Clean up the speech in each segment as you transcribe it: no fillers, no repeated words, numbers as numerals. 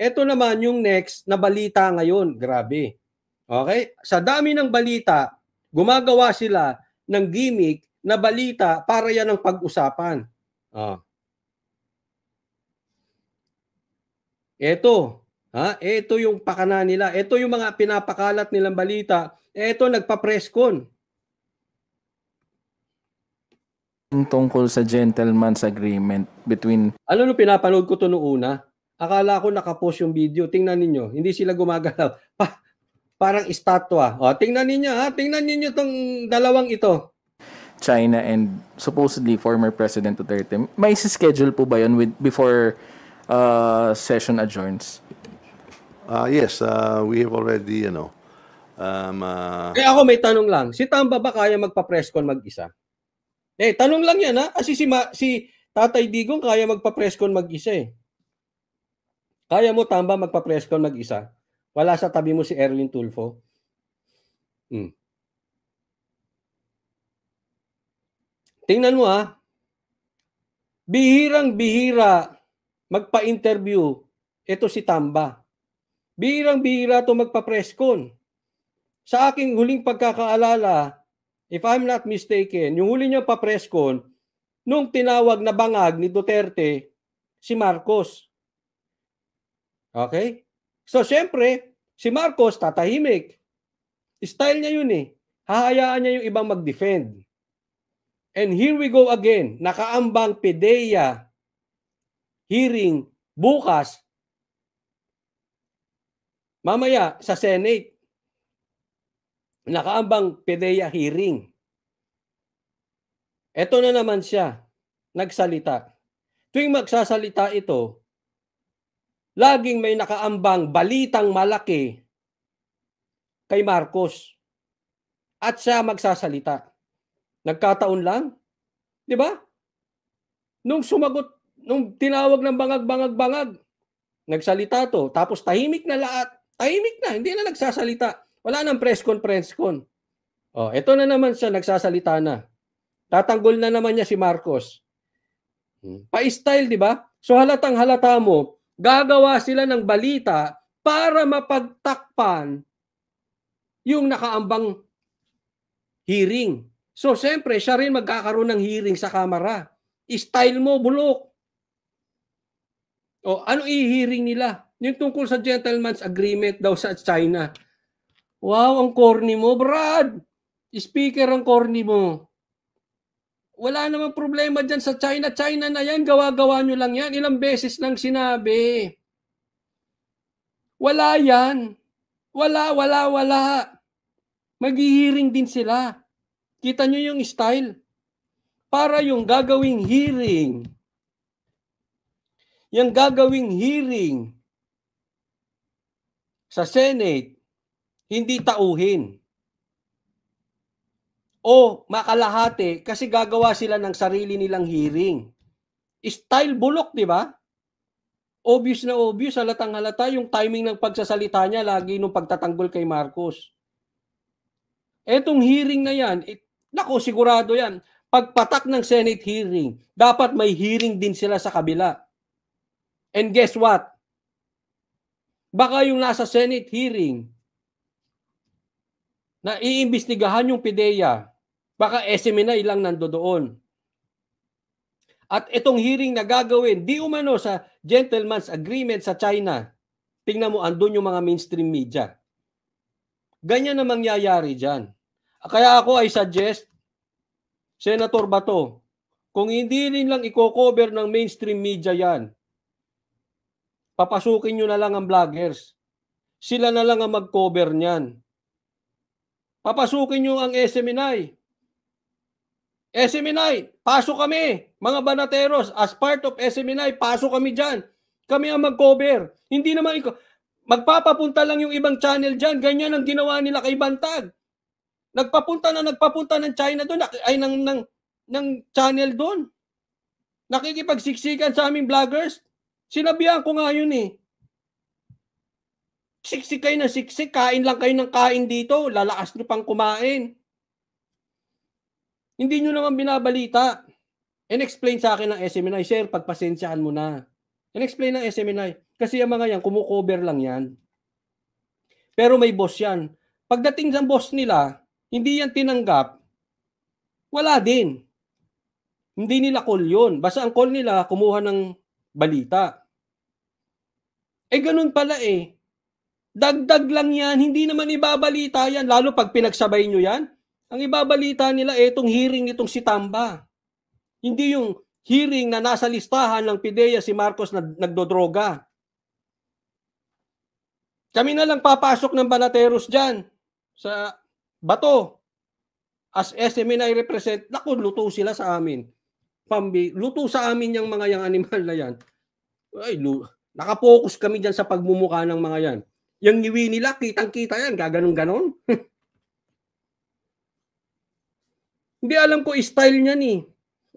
Ito naman yung next na balita ngayon. Grabe. Okay? Sa dami ng balita, gumagawa sila ng gimmick na balita para yan ang pag-usapan. Ito. Ito yung pakana nila. Ito yung mga pinapakalat nilang balita. Ito nagpa-presscon. Tungkol sa gentleman's agreement between... Ano nung pinapanood ko to noong una? Akala ko nakapost yung video. Tingnan ninyo. Hindi sila gumagalaw. Parang estatwa. Tingnan ninyo Tingnan ninyo tong dalawang ito. China and supposedly former President Duterte. May schedule po ba yun before session adjourns? Yes, we have already, Kaya ako may tanong lang. Si Tamba ba kaya magpa-presscon mag-isa? Tanong lang yan Kasi si Tatay Digong kaya magpa-presscon mag-isa Kaya mo Tamba magpa-presscon mag-isa? Wala sa tabi mo si Erwin Tulfo? Tingnan mo Bihirang-bihira magpa-interview ito si Tamba. Bihirang-bihira to magpa-presscon. Sa aking huling pagkakaalala, if I'm not mistaken, yung huli niya pa-presscon, nung tinawag na bangag ni Duterte, si Marcos. Okay? So, syempre, si Marcos tatahimik. Style niya yun Hahayaan niya yung ibang mag-defend. And here we go again. Nakaambang PDEA hearing bukas. Mamaya sa Senate. Nakaambang PDEA hearing. Ito na naman siya. Nagsalita. Tuwing magsasalita ito, laging may nakaambang balitang malaki kay Marcos. At siya magsasalita. Nagkataon lang. Di ba? Nung tinawag ng bangag, nagsalita to. Tapos tahimik na lahat. Tahimik na. Hindi na nagsasalita. Wala nang press-con. Ito na naman siya. Nagsasalita na. Tatanggol na naman niya si Marcos. Pa-style, di ba? So halatang halata mo, gagawa sila ng balita para mapagtakpan yung nakaambang hearing. So, siyempre, siya rin magkakaroon ng hearing sa Kamara. Style mo, bulok. Ano i-hearing nila? Yung tungkol sa gentleman's agreement daw sa China. Wow, ang corny mo, Brad. Speaker ang corny mo. Wala namang problema dyan sa China. China na yan, gawa-gawa nyo lang yan. Ilang beses nang sinabi. Wala yan. Wala. Mag-hearing din sila. Kita nyo yung style. Para yung gagawing hearing sa Senate, hindi tauhin. O makalahati kasi gagawa sila ng sarili nilang hearing. Style bulok, di ba? Obvious na obvious, halatang halata yung timing ng pagsasalita niya lagi nung pagtatanggol kay Marcos. Etong hearing na yan, nako, sigurado yan. Pagpatak ng Senate hearing, dapat may hearing din sila sa kabila. And guess what? Baka yung nasa Senate hearing na iimbestigahan yung PDEA, baka SMNI lang nandoon. At itong hearing na gagawin, di umano sa gentleman's agreement sa China, tingnan mo, andun yung mga mainstream media. Ganyan na mangyayari dyan. Kaya ako ay suggest, Senator Bato, kung hindi rin lang i-cover ng mainstream media yan, papasukin nyo na lang ang vloggers. Sila na lang ang mag-cover niyan. Papasukin nyo ang SMNI. SMNI, pasok kami. Mga banateros, as part of SMNI, pasok kami dyan. Kami ang mag-cover. Hindi naman magpapapunta lang yung ibang channel dyan. Ganyan ang ginawa nila kay Bantag. Nagpapunta ng China doon, ay ng channel doon. Nakikipagsiksikan sa aming vloggers. Sinabihan ko nga yun Siksik kayo na siksik, kain lang kayo ng kain dito, lalakas nyo pang kumain. Hindi nyo naman binabalita. And explain sa akin ng SMNI, sir, pagpasensyahan mo na. And explain ng SMNI. Kasi ang mga yan, kumukover lang yan. Pero may boss yan. Pagdating sa boss nila, hindi yan tinanggap, wala din. Hindi nila call yun. Basta ang call nila, kumuha ng balita. Ganun pala eh. Dagdag lang yan, hindi naman ibabalita yan. Lalo pag pinagsabay nyo yan, ang ibabalita nila itong hearing nitong si Tamba. Hindi yung hearing na nasa listahan ng PIDEA si Marcos na nagdodroga. Kami na lang papasok ng Banateros dyan sa bato. As SMNI represent, naku, luto sila sa amin. Luto sa amin yung mga yung animal na yan. Ay, nakapokus kami dyan sa pagmumukha ng mga yan. Yung ngiwi nila, kitang-kita yan, gaganon-ganon. Hindi alam ko style niyan eh.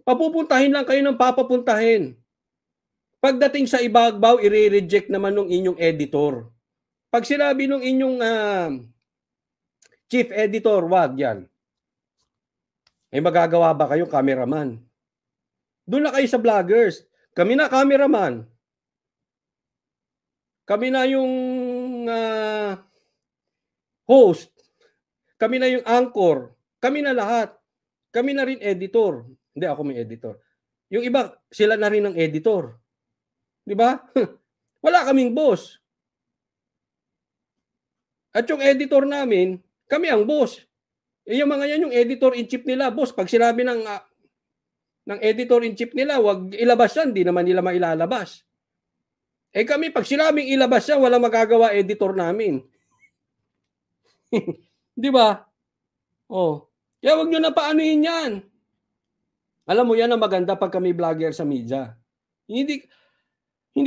Papupuntahin lang kayo ng papapuntahin. Pagdating sa Ibagbaw, i-reject naman ng inyong editor. Pag sinabi ng inyong chief editor, wag yan. Magagawa ba kayong cameraman? Doon na kayo sa vloggers. Kami na cameraman. Kami na yung host. Kami na yung anchor. Kami na lahat. Kami na rin editor. Hindi, ako may editor. Yung iba, sila na rin ang editor. Di ba? Wala kaming boss. At yung editor namin, kami ang boss. Yung mga yan, yung editor-in-chief nila, boss, pag sinabi ng editor-in-chief nila, wag ilabas yan, di naman nila mailalabas. Kami, pag sinabing ilabas yan, walang magagawa editor namin. Di ba? Kaya wag nyo na paanuhin yan. Alam mo yan ang maganda pag kami vlogger sa media. Hindi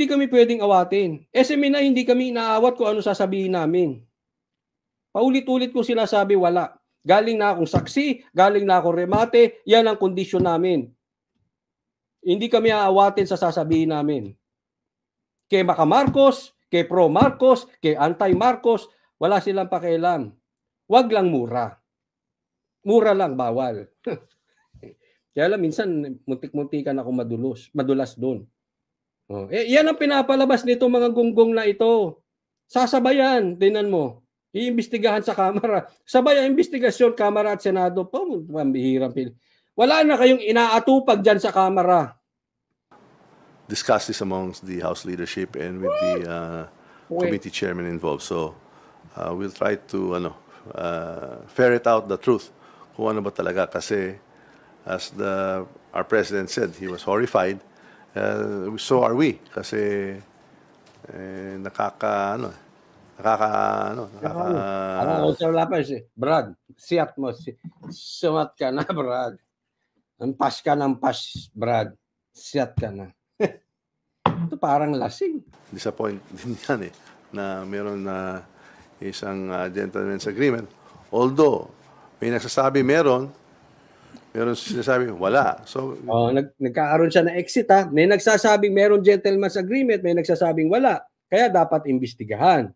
kami pwedeng awatin. SMNI, hindi kami inaawat kung ano sasabihin namin. Paulit-ulit ko sinasabi, wala. Galing na akong saksi, galing na akong remate, yan ang kondisyon namin. Hindi kami aawatin sa sasabihin namin. Kay Maka Marcos, kay Pro Marcos, kay Anti Marcos, wala silang pakialam. Wag lang mura. Mura lang, bawal. Kaya lang, minsan, muntik-muntikan ako madulas doon. Yan ang pinapalabas nito mga gunggong na ito. Sasabayan, tingnan mo. Iimbestigahan sa Kamara. Sabay ang investigasyon, Kamara at Senado. Pambihirang pili. Wala na kayong inaatupag dyan sa Kamara. Discuss this amongst the House leadership and with the committee chairman involved. So we'll try to ferret out the truth. Kung ano ba talaga. Kasi as our president said, he was horrified. So are we. Kasi Brad, siat mo. Sumat ka na, Brad. Ampas ka ng pas, Brad. Siat ka na. Ito parang lasing. Disappoint din yan na meron na isang gentleman's agreement. Although, may nagsasabi meron sinasabi wala. So, nagkakaroon siya ng exit ha. May nagsasabing meron gentleman's agreement, may nagsasabing wala. Kaya dapat imbestigahan.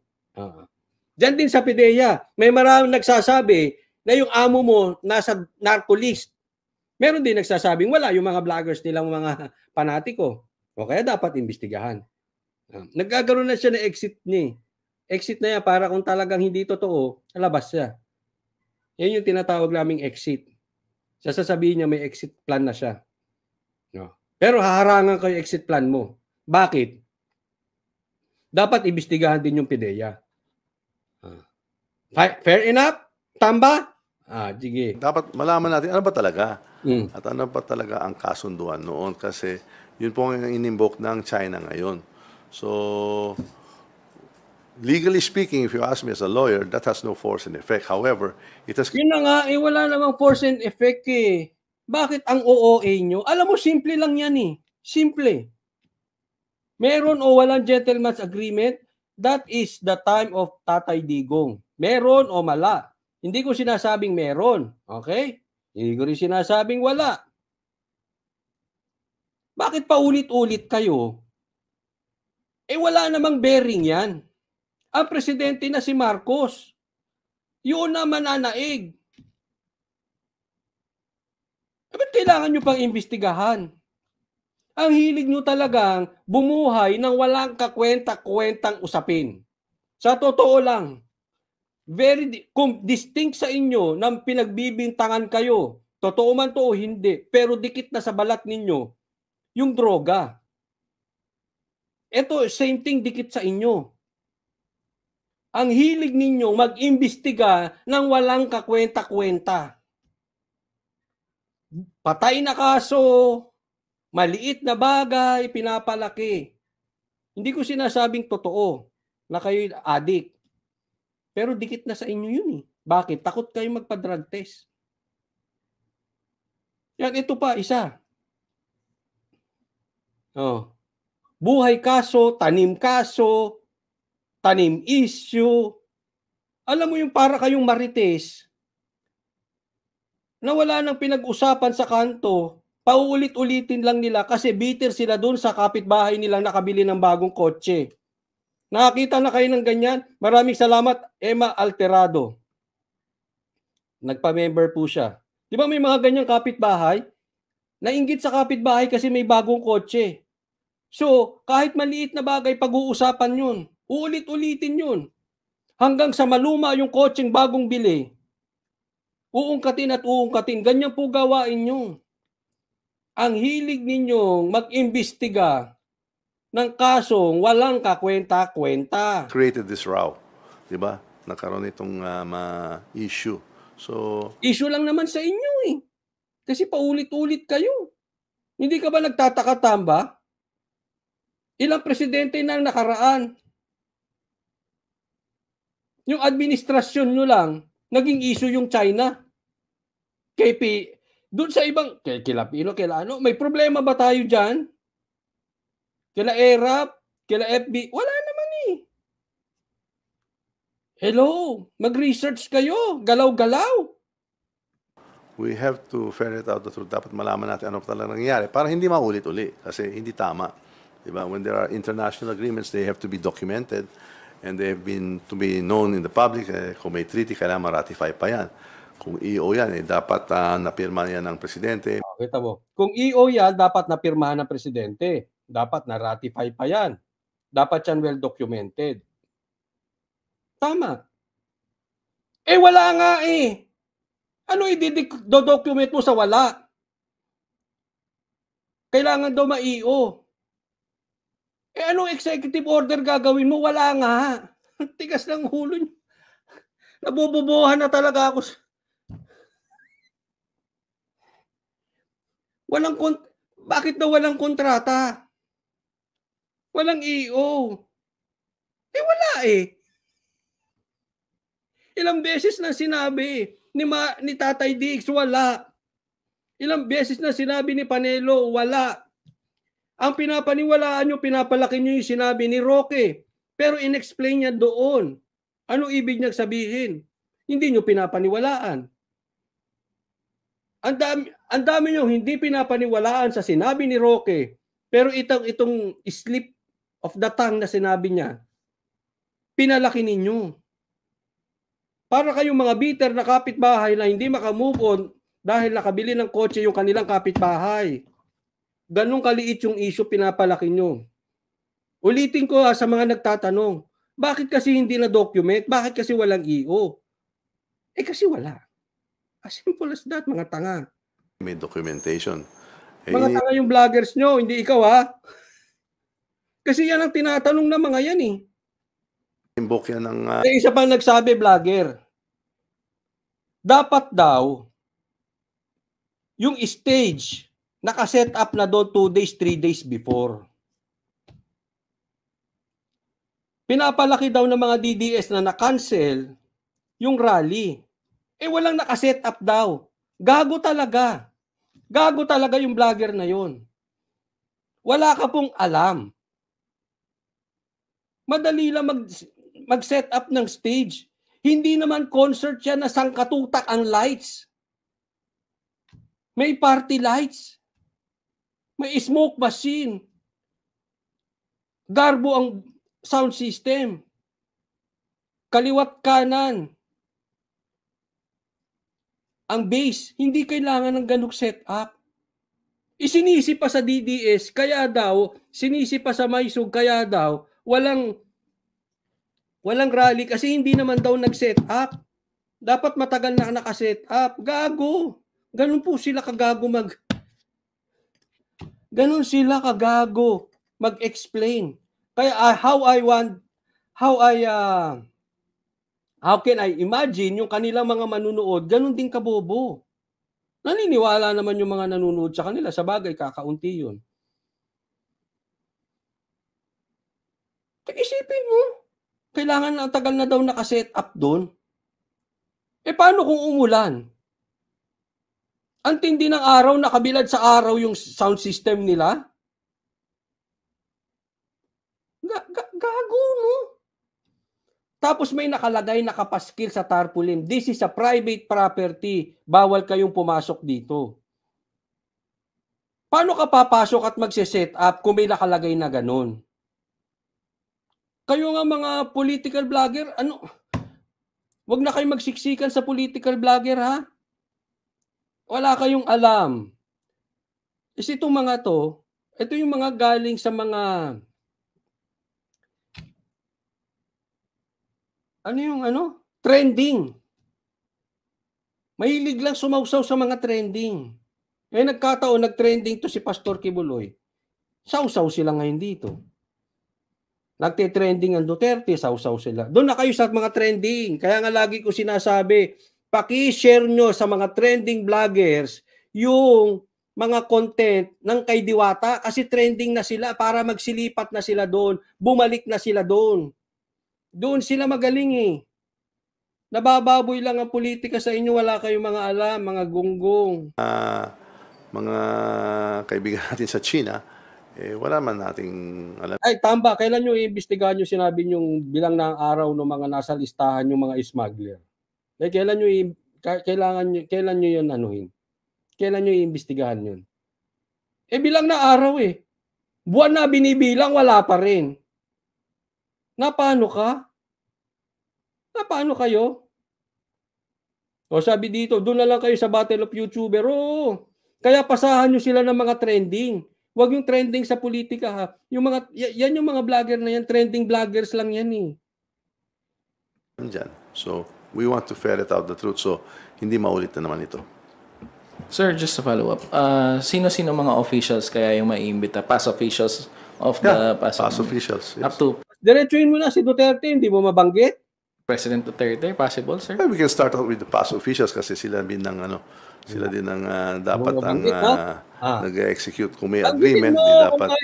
Diyan din sa PIDEA, may maraming nagsasabi na yung amo mo nasa narco list. Meron din nagsasabing wala, yung mga vloggers nilang mga panatiko. O kaya dapat imbestigahan. Nagkakaroon na siya ng exit niya. Exit na yan para kung talagang hindi totoo, labas siya. Yan yung tinatawag naming exit. Sasabihin niya may exit plan na siya. Pero haharangan ko yung exit plan mo. Bakit? Dapat imbestigahan din yung PIDEA. Fair enough? Tamba? Sige. Dapat malaman natin ano ba talaga. At ano ba talaga ang kasunduan noon. Kasi yun po ang in-invoke ng China ngayon. So, legally speaking, if you ask me as a lawyer, that has no force and effect. However, it has... Yun na nga, wala namang force and effect eh. Bakit ang OOA nyo? Alam mo, simple lang yan eh. Simple. Meron o walang gentleman's agreement, that is the time of Tatay Digong. Meron o mala. Hindi ko sinasabing meron. Okay? Hindi ko rin sinasabing wala. Bakit paulit-ulit kayo? Wala namang bearing yan. Ang presidente na si Marcos, yun na mananaig. Ba't kailangan nyo pang imbestigahan? Ang hilig nyo talagang bumuhay ng walang kakwenta-kwentang usapin. Sa totoo lang, kung distinct sa inyo ng pinagbibintangan kayo, totoo man to o hindi, pero dikit na sa balat ninyo, yung droga. Ito, same thing, dikit sa inyo. Ang hilig ninyo mag-imbestiga ng walang kakwenta-kwenta. Patay na kaso, maliit na bagay, pinapalaki. Hindi ko sinasabing totoo na kayo addict. Pero dikit na sa inyo yun eh. Bakit? Takot kayo magpa-drug test. Yan, ito pa, isa. Oh. Buhay kaso, tanim issue. Alam mo yung para kayong marites na wala nang pinag-usapan sa kanto, pauulit-ulitin lang nila kasi bitter sila doon sa kapitbahay nilang nakabili ng bagong kotse. Nakakita na kayo ng ganyan? Maraming salamat, Emma Alterado. Nagpa-member po siya. Di ba may mga ganyang kapitbahay? Nainggit sa kapitbahay kasi may bagong kotse. So, kahit maliit na bagay, pag-uusapan yun. Uulit-ulitin yun. Hanggang sa maluma yung kotseng bagong bili. Uungkatin at uungkatin. Ganyan po gawain nyo. Ang hilig ninyong mag-imbestiga ng kasong walang kakwenta-kwenta. Created this row, di ba? Nagkaroon itong issue. So, issue lang naman sa inyo eh. Kasi paulit-ulit kayo. Hindi ka ba nagtataka, Tamba? Ilang presidente na nakaraan? Yung administrasyon nyo lang, naging issue yung China. KP, doon sa ibang, kila Pino, kila ano, may problema ba tayo dyan? Kila ERAP, kila FB, wala naman eh. Hello, mag-research kayo, galaw-galaw. we have to ferret out the truth. Dapat malaman natin ano talaga nangyayari para hindi maulit-uli kasi hindi tama. Diba? When there are international agreements, they have to be documented and they have been to be known in the public. Kung may treaty, kailangan ma-ratify pa yan. Kung EO yan, dapat napirma yan ng presidente. Kita mo, kung EO yan, dapat napirmahan ng presidente. Dapat na-ratify pa yan. Dapat yan well-documented. Tama. Eh, wala nga eh. Ano i-document mo sa wala? Kailangan daw ma-EO. Eh, anong executive order gagawin mo? Wala nga. Tigas ng hulo niyo. Nabububuhan na talaga ako. Bakit daw walang kontrata? Walang EO. Eh, wala eh. Ilang beses na sinabi ni Tatay Diggs, wala. Ilang beses na sinabi ni Panelo, wala. Ang pinapaniwalaan nyo, pinapalaki nyo yung sinabi ni Roque. Pero in-explain niya doon. Ano ibig niyang sabihin? Hindi nyo pinapaniwalaan. Ang dami nyo hindi pinapaniwalaan sa sinabi ni Roque. Pero itong slip of the tongue na sinabi niya, pinalaki ninyo. Para kayong mga bitter na kapitbahay na hindi makamove on dahil nakabili ng kotse yung kanilang kapitbahay. Ganun kaliit yung issue, pinapalaki nyo. Ulitin ko sa mga nagtatanong, bakit kasi hindi na-document? Bakit kasi walang EO? Eh kasi wala. As simple as that, mga tanga. May documentation. Mga tanga yung vloggers nyo, hindi ikaw ha. Kasi yan ang tinatanong ng mga yan eh. Invoke yan ng... Isa pang nagsabi, vlogger, dapat daw, yung stage, nakaset up na doon 2 days, 3 days before. Pinapalaki daw ng mga DDS na na-cancel yung rally. Eh walang nakaset up daw. Gago talaga. Gago talaga yung vlogger na yon. Wala ka pong alam. Madali lang mag-set up ng stage. Hindi naman concert yan na sangkatutak ang lights. May party lights. May smoke machine. Garbo ang sound system. Kaliwat kanan. Ang bass, hindi kailangan ng ganong setup. Isinisi pa sa DDS, kaya daw, sinisi pa sa Maysug, kaya daw, walang rally kasi hindi naman daw nag-set up. Dapat matagal na naka-set up. Gago. Ganun po sila kagago mag-explain. Kaya how can I imagine yung kanilang mga manunood, ganun din kabobo. Naniniwala naman yung mga nanonood sa kanila. Sa bagay, kakaunti yun. Isipin mo, kailangan na tagal na daw naka-set up doon. Paano kung umulan? Ang tindi ng araw, nakabilad sa araw yung sound system nila? Gago, no? Tapos may nakalagay, nakapaskil sa tarpaulin. This is a private property. Bawal kayong pumasok dito. Paano ka papasok at magse-set up kung may nakalagay na ganun? Kayo nga mga political vlogger, wag na kayong magsiksikan sa political vlogger, ha? Wala kayong alam. Kasi itong mga to, ito yung mga galing sa mga trending. Mahilig lang sumawsaw sa mga trending. Nagkataon, nag-trending to si Pastor Kibuloy. Sawsaw sila ngayon dito. Nagte-trending ang Duterte, sawsaw sila. Doon na kayo sa mga trending. Kaya nga lagi ko sinasabi, paki-share nyo sa mga trending vloggers yung mga content ng kay Diwata kasi trending na sila para magsilipat na sila doon. Bumalik na sila doon. Doon sila magaling eh. Nabababoy lang ang politika sa inyo, wala kayong mga alam, mga gunggong. Mga kaibigan natin sa China, wala man nating alam. Ay, tamba, kailan nyo iimbestigahan yung sinabi yung bilang ng araw ng mga nasa listahan yung mga smuggler? Kailan nyo yun anuhin? Kailan nyo iimbestigahan yun? Bilang na araw eh. Buwan na binibilang, wala pa rin. Paano ka? Paano kayo? O sabi dito, doon na lang kayo sa Battle of YouTuber. Oo. Kaya pasahan nyo sila ng mga trending. Huwag yung trending sa politika, ha. Yan yung mga vlogger na yan, trending vloggers lang yan eh. So, we want to ferret out the truth. So, hindi maulit na naman ito. Sir, just to follow up, sino-sino mga officials kaya yung maiimbita? Past officials of the past officials. Yes. Up to Diretsuhin mo na si Duterte, hindi mo mabanggit? President Duterte, possible, sir? Well, we can start out with the past officials kasi sila din ang dapat ang nag-execute. Kung may agreement, di dapat.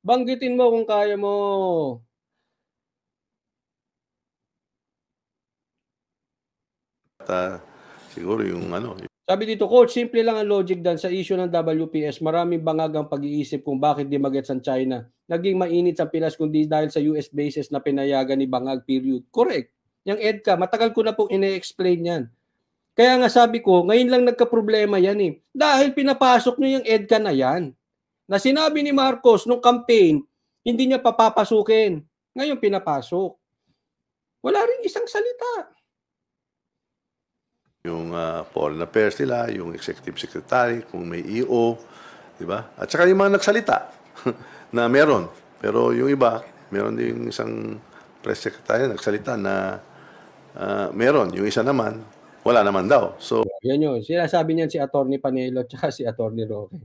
Banggitin mo kung kaya mo. Siguro yung Sabi dito, Coach, simple lang ang logic dan sa issue ng WPS. Maraming bangag ang pag-iisip kung bakit di magets ang China. Naging mainit sa Pinas kundi dahil sa US bases na pinayagan ni bangag, period. Correct. Yung EDCA, matagal ko na pong ine-explain yan. Kaya nga sabi ko, ngayon lang nagka-problema yan eh. Dahil pinapasok nyo yung EDCA na yan. Na sinabi ni Marcos nung campaign, hindi niya papapasukin. Ngayon pinapasok. Wala rin isang salita. Yung foreign affairs nila, yung executive secretary, kung may EO, di ba? At saka yung mga nagsalita na meron. Pero yung iba, meron din isang press secretary nagsalita na meron. Yung isa naman, wala naman daw. So, yan yun. Sinasabi niyan si Atty. Panelo at si Atty. Roque.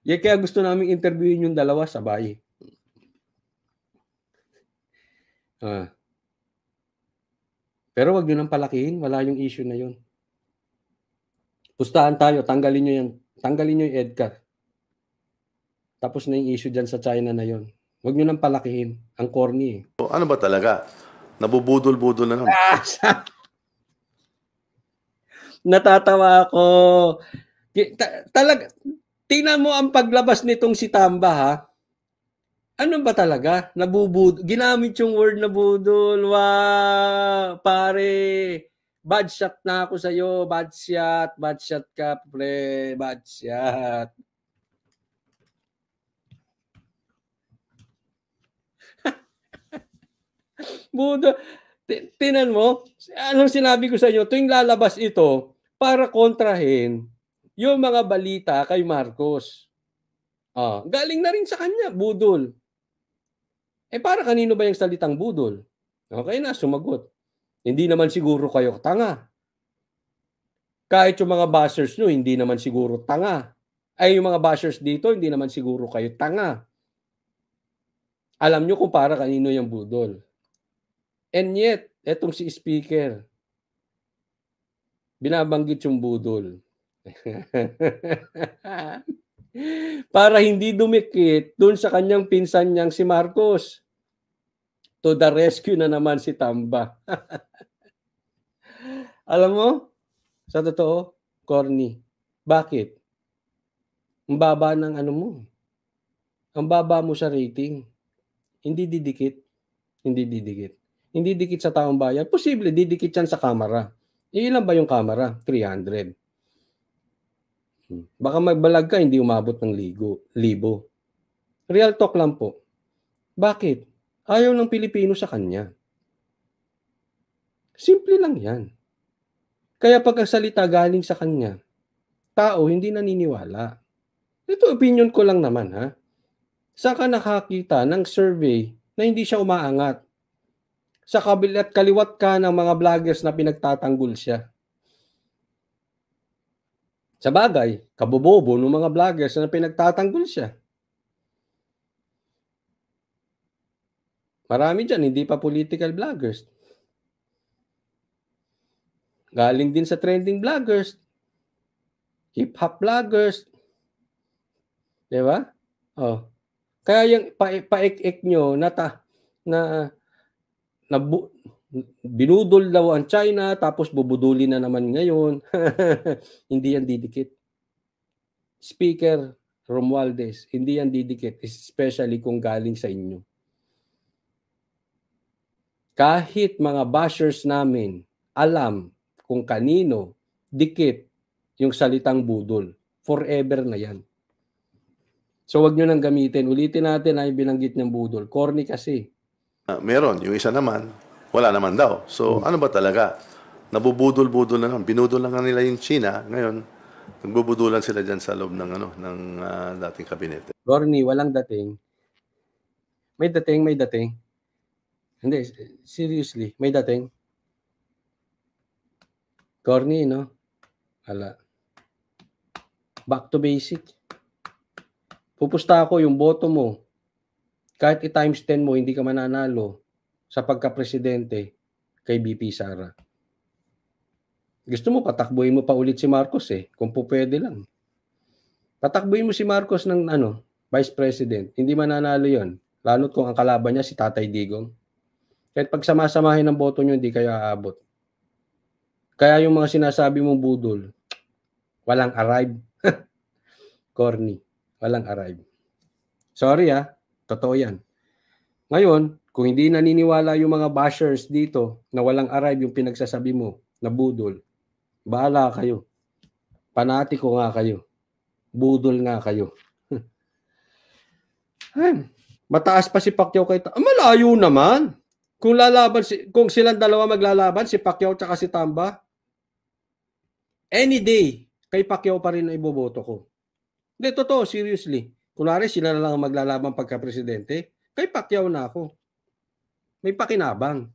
Yan kaya gusto namin interviewin yung dalawa sabay. Pero wag nyo nang palakihin, wala yung issue na yun. Pustahan tayo, tanggalin nyo yung EDCA. Tapos na yung issue dyan sa China na yun. Wag nyo nang palakihin, ang corny eh. Ano ba talaga? Nabubudol-budol na naman. Natatawa ako. Talaga, tingnan mo ang paglabas nitong si Tamba, ha? Ano ba talaga? Ginamit yung word na budol. Wow, pare. Bad shot na ako sa'yo. Bad shot. Bad shot ka, pre. Bad shot. Budol. Tinan mo, anong sinabi ko sa inyo, tuwing lalabas ito, para kontrahin yung mga balita kay Marcos. Galing na rin sa kanya, budol. Para kanino ba yung salitang budol? Okay na, sumagot. Hindi naman siguro kayo tanga. Kahit yung mga bashers nyo, hindi naman siguro tanga. Ay, yung mga bashers dito, hindi naman siguro kayo tanga. Alam nyo kung para kanino yung budol. And yet, etong si speaker, binabanggit yung budol. Para hindi dumikit dun sa kanyang pinsan niyang si Marcos. To the rescue na naman si Tamba. Alam mo, sa totoo, corny. Bakit? Ang baba ng ano mo. Ang baba mo sa rating. Hindi didikit. Hindi didikit. Hindi dikit sa taong bayan. Posible, didikit yan sa kamera. Ilan ba yung kamera? 300. Baka magbalag ka, hindi umabot ng libo. Real talk lang po. Bakit? Ayaw ng Pilipino sa kanya. Simple lang yan. Kaya pag ang salita galing sa kanya, tao hindi naniniwala. Ito opinion ko lang naman, ha? Saan ka nakakita ng survey na hindi siya umaangat? Sa kabilat kaliwat ka ng mga vloggers na pinagtatanggol siya. Sa bagay, kabobobo ng mga vloggers na pinagtatanggol siya. Marami dyan, hindi pa political vloggers. Galing din sa trending vloggers. Hip-hop vloggers. Diba? Kaya yung paik-ik nyo na binudol daw ang China, tapos bubuduli na naman ngayon. Hindi yan didikit. Speaker Romualdez, hindi yan didikit, especially kung galing sa inyo. Kahit mga bashers namin, alam kung kanino dikit yung salitang budol. Forever na yan. So wag nyo nang gamitin. Ulitin natin ay binanggit ng budol. Corny kasi. Meron. Yung isa naman, wala naman daw. So ano ba talaga? Nabubudol-budol na lang. Binudol na nga nila yung China. Ngayon, nagbubudulan sila dyan sa loob ng, ng dating kabinete. Corny, walang dating. May dating, may dating. Hindi, seriously, may dating. Corny, no? Hala. Back to basic. Pupusta ako yung boto mo. Kahit i-times 10 mo, hindi ka mananalo sa pagka-presidente kay BP Sara. Gusto mo, patakbuhin mo pa ulit si Marcos kung po pwede lang. Patakbuhin mo si Marcos ng Vice President. Hindi mananalo yon. Lalo't kung ang kalaban niya si Tatay Digong. Kahit pag samasamahin ng boto nyo, hindi kayo aabot. Kaya yung mga sinasabi mong budol, walang arrive. Corny. Walang arrive. Sorry totoo yan. Ngayon, kung hindi naniniwala yung mga bashers dito na walang arrive yung pinagsasabi mo na budol, bahala kayo. Panatiko nga kayo. Budol nga kayo. Mataas pa si Pacquiao kay malayo naman. Kung silang dalawa maglalaban, si Pacquiao at si Tamba, any day, kay Pacquiao pa rin na iboboto ko. Hindi, totoo, seriously. Kunwari, sila na lang ang maglalaban pagka-presidente, kay Pacquiao na ako. May pakinabang.